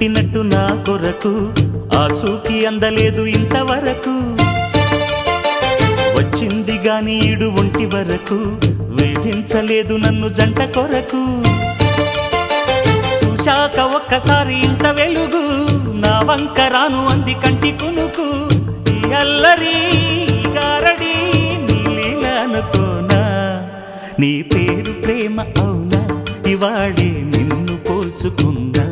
పుట్టినట్టు నా కొరకు ఆ చూకి అందలేదు ఇంతవరకు వచ్చింది గాని ఈడు ఒంటి వరకు వేధించలేదు నన్ను జంట కొరకు చూశాక ఒక్కసారి ఇంత వెలుగు నా వంక రాను అంది కంటి కునుకు ఈ అల్లరి గారడి నీలీల అనుకోనా నీ పేరు ప్రేమ అవునా ఇవాళే నిన్ను పోల్చుకుందా